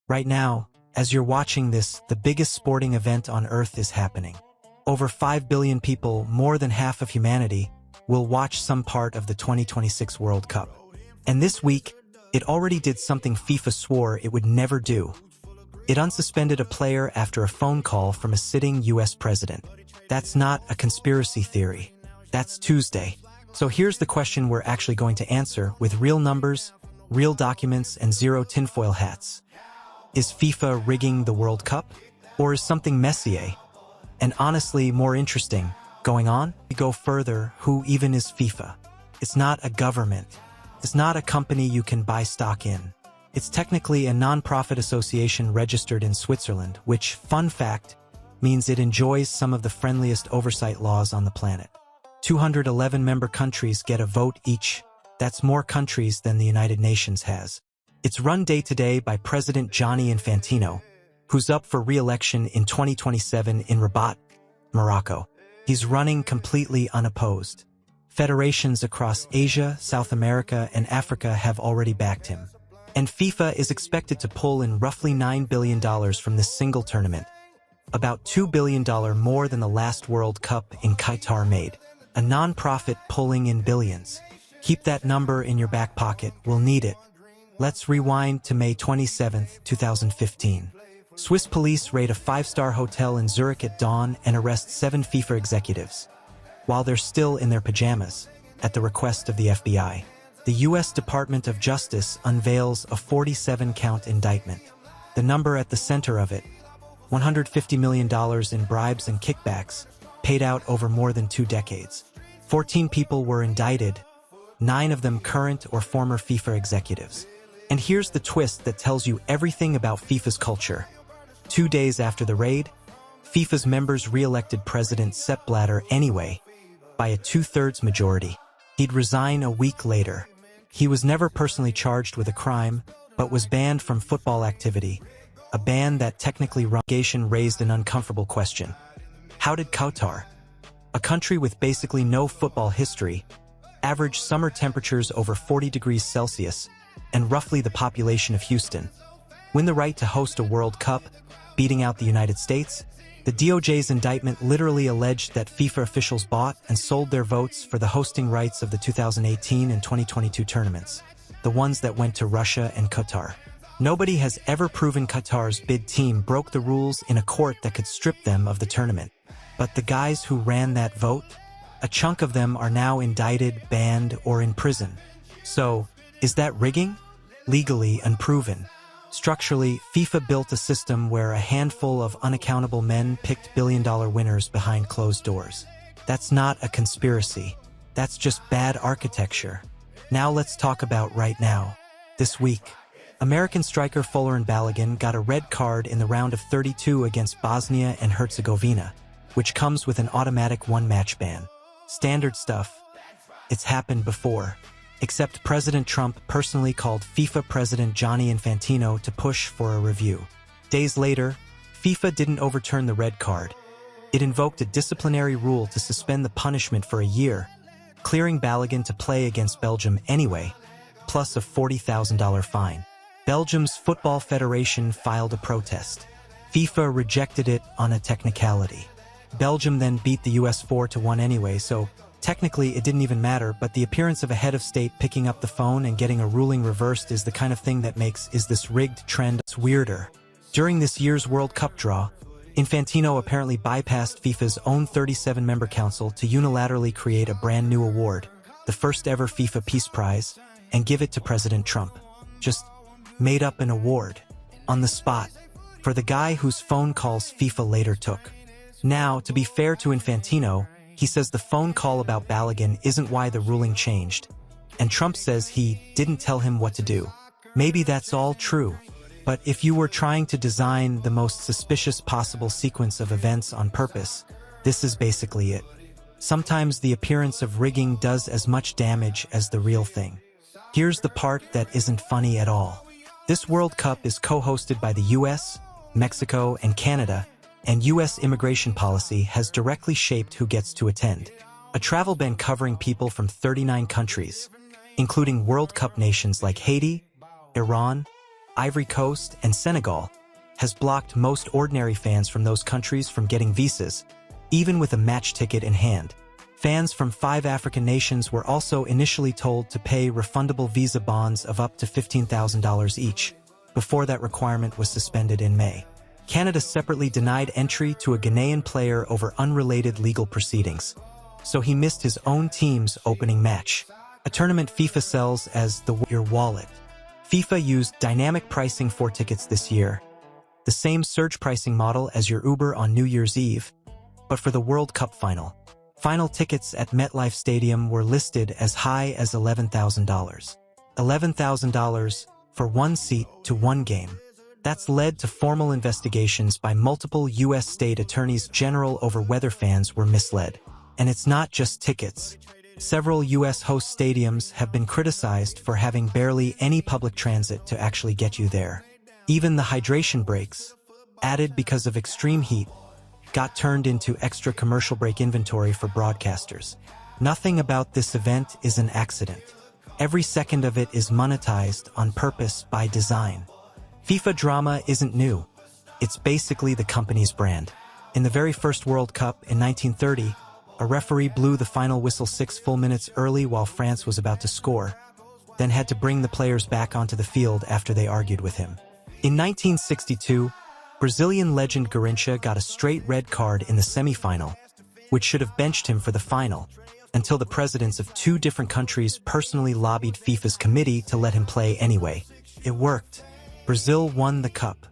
Right now, as you're watching this, the biggest sporting event on Earth is happening. Over 5 billion people, more than half of humanity, will watch some part of the 2026 World Cup. And this week, it already did something FIFA swore it would never do. It unsuspended a player after a phone call from a sitting US president. That's not a conspiracy theory. That's Tuesday. So here's the question we're actually going to answer with real numbers, real documents, and zero tinfoil hats. Is FIFA rigging the World Cup? Or is something messier, and honestly more interesting, going on? We go further, who even is FIFA? It's not a government. It's not a company you can buy stock in. It's technically a non-profit association registered in Switzerland, which, fun fact, means it enjoys some of the friendliest oversight laws on the planet. 211 member countries get a vote each. That's more countries than the United Nations has. It's run day-to-day by President Gianni Infantino, who's up for re-election in 2027 in Rabat, Morocco. He's running completely unopposed. Federations across Asia, South America, and Africa have already backed him. And FIFA is expected to pull in roughly $9 billion from this single tournament, about $2 billion more than the last World Cup in Qatar made. A non-profit pulling in billions. Keep that number in your back pocket, we'll need it. Let's rewind to May 27, 2015. Swiss police raid a 5-star hotel in Zurich at dawn and arrest 7 FIFA executives, while they're still in their pajamas, at the request of the FBI. The U.S. Department of Justice unveils a 47-count indictment. The number at the center of it, $150 million in bribes and kickbacks, paid out over more than 2 decades. 14 people were indicted, 9 of them current or former FIFA executives. And here's the twist that tells you everything about FIFA's culture. 2 days after the raid, FIFA's members re-elected President Sepp Blatter anyway, by a 2/3 majority. He'd resign a week later. He was never personally charged with a crime, but was banned from football activity, a ban that technically raised an uncomfortable question. How did Qatar, a country with basically no football history, average summer temperatures over 40 degrees Celsius, and roughly the population of Houston, win the right to host a World Cup, beating out the United States? The DOJ's indictment literally alleged that FIFA officials bought and sold their votes for the hosting rights of the 2018 and 2022 tournaments, the ones that went to Russia and Qatar. Nobody has ever proven Qatar's bid team broke the rules in a court that could strip them of the tournament. But the guys who ran that vote, a chunk of them are now indicted, banned, or in prison. So, is that rigging? Legally unproven. Structurally, FIFA built a system where a handful of unaccountable men picked billion-dollar winners behind closed doors. That's not a conspiracy. That's just bad architecture. Now let's talk about right now. This week, American striker Folarin Balogun got a red card in the round of 32 against Bosnia and Herzegovina, which comes with an automatic one-match ban. Standard stuff. It's happened before. Except President Trump personally called FIFA President Gianni Infantino to push for a review. Days later, FIFA didn't overturn the red card. It invoked a disciplinary rule to suspend the punishment for a year, clearing Balogun to play against Belgium anyway, plus a $40,000 fine. Belgium's Football Federation filed a protest. FIFA rejected it on a technicality. Belgium then beat the US 4-1 anyway, so technically it didn't even matter, but the appearance of a head of state picking up the phone and getting a ruling reversed is the kind of thing that makes "is this rigged" trend weirder. During this year's World Cup draw, Infantino apparently bypassed FIFA's own 37-member council to unilaterally create a brand new award, the first ever FIFA Peace Prize, and give it to President Trump. Just made up an award, on the spot, for the guy whose phone calls FIFA later took. Now, to be fair to Infantino, he says the phone call about Balogun isn't why the ruling changed, and Trump says he didn't tell him what to do. Maybe that's all true, but if you were trying to design the most suspicious possible sequence of events on purpose, this is basically it. Sometimes the appearance of rigging does as much damage as the real thing. Here's the part that isn't funny at all. This World Cup is co-hosted by the US, Mexico, and Canada, and U.S. immigration policy has directly shaped who gets to attend. A travel ban covering people from 39 countries, including World Cup nations like Haiti, Iran, Ivory Coast, and Senegal, has blocked most ordinary fans from those countries from getting visas, even with a match ticket in hand. Fans from 5 African nations were also initially told to pay refundable visa bonds of up to $15,000 each, before that requirement was suspended in May. Canada separately denied entry to a Ghanaian player over unrelated legal proceedings, so he missed his own team's opening match, a tournament FIFA sells as the Your Wallet. FIFA used dynamic pricing for tickets this year, the same surge pricing model as your Uber on New Year's Eve, but for the World Cup final. Final tickets at MetLife Stadium were listed as high as $11,000. $11,000 for one seat to one game. That's led to formal investigations by multiple U.S. state attorneys general over whether fans were misled. And it's not just tickets. Several U.S. host stadiums have been criticized for having barely any public transit to actually get you there. Even the hydration breaks, added because of extreme heat, got turned into extra commercial break inventory for broadcasters. Nothing about this event is an accident. Every second of it is monetized on purpose by design. FIFA drama isn't new. It's basically the company's brand. In the very first World Cup in 1930, a referee blew the final whistle 6 full minutes early while France was about to score, then had to bring the players back onto the field after they argued with him. In 1962, Brazilian legend Garrincha got a straight red card in the semi-final, which should have benched him for the final, until the presidents of 2 different countries personally lobbied FIFA's committee to let him play anyway. It worked. Brazil won the cup.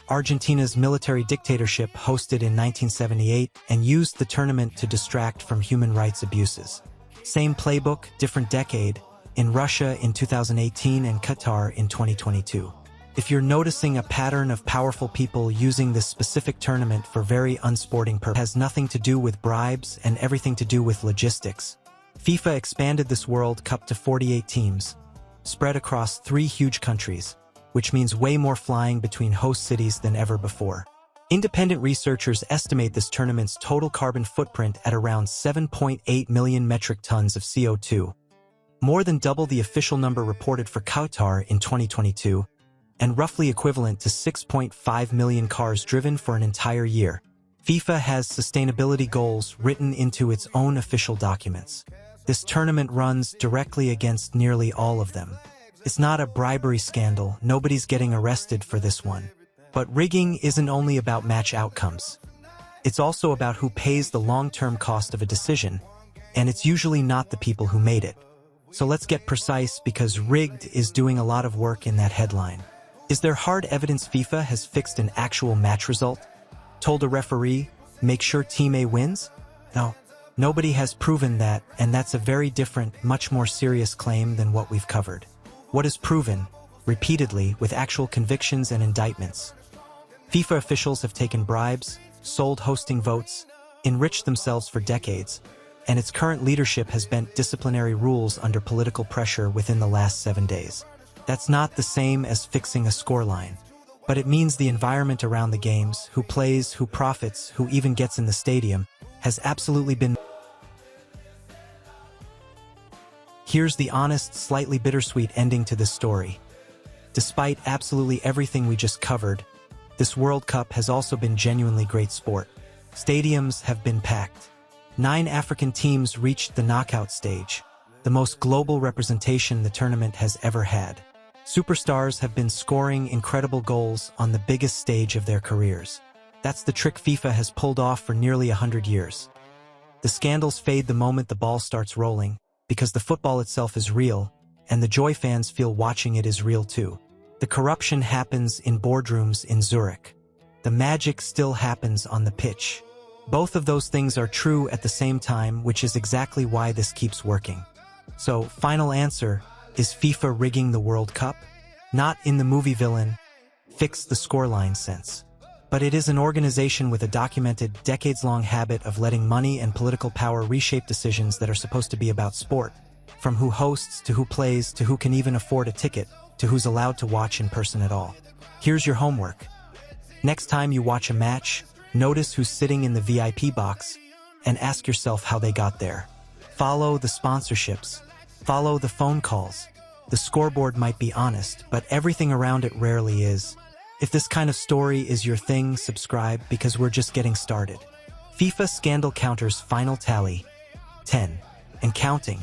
Argentina's military dictatorship hosted in 1978 and used the tournament to distract from human rights abuses. Same playbook, different decade, in Russia in 2018 and Qatar in 2022. If you're noticing a pattern of powerful people using this specific tournament for very unsporting purposes, it has nothing to do with bribes and everything to do with logistics. FIFA expanded this World Cup to 48 teams, spread across 3 huge countries, which means way more flying between host cities than ever before. Independent researchers estimate this tournament's total carbon footprint at around 7.8 million metric tons of CO2, more than double the official number reported for Qatar in 2022, and roughly equivalent to 6.5 million cars driven for an entire year. FIFA has sustainability goals written into its own official documents. This tournament runs directly against nearly all of them. It's not a bribery scandal, nobody's getting arrested for this one. But rigging isn't only about match outcomes. It's also about who pays the long-term cost of a decision, and it's usually not the people who made it. So let's get precise, because rigged is doing a lot of work in that headline. Is there hard evidence FIFA has fixed an actual match result? Told a referee, make sure Team A wins? No, nobody has proven that, and that's a very different, much more serious claim than what we've covered. What is proven, repeatedly, with actual convictions and indictments? FIFA officials have taken bribes, sold hosting votes, enriched themselves for decades, and its current leadership has bent disciplinary rules under political pressure within the last 7 days. That's not the same as fixing a scoreline, but it means the environment around the games, who plays, who profits, who even gets in the stadium, has absolutely been. Here's the honest, slightly bittersweet ending to this story. Despite absolutely everything we just covered, this World Cup has also been genuinely great sport. Stadiums have been packed. 9 African teams reached the knockout stage, the most global representation the tournament has ever had. Superstars have been scoring incredible goals on the biggest stage of their careers. That's the trick FIFA has pulled off for nearly 100 years. The scandals fade the moment the ball starts rolling, because the football itself is real, and the joy fans feel watching it is real too. The corruption happens in boardrooms in Zurich. The magic still happens on the pitch. Both of those things are true at the same time, which is exactly why this keeps working. So, final answer, is FIFA rigging the World Cup? Not in the movie villain, fix the scoreline sense. But it is an organization with a documented, decades-long habit of letting money and political power reshape decisions that are supposed to be about sport, from who hosts to who plays to who can even afford a ticket to who's allowed to watch in person at all. Here's your homework. Next time you watch a match, notice who's sitting in the VIP box and ask yourself how they got there. Follow the sponsorships. Follow the phone calls. The scoreboard might be honest, but everything around it rarely is. If this kind of story is your thing, subscribe because we're just getting started. FIFA scandal counters final tally 10 and counting.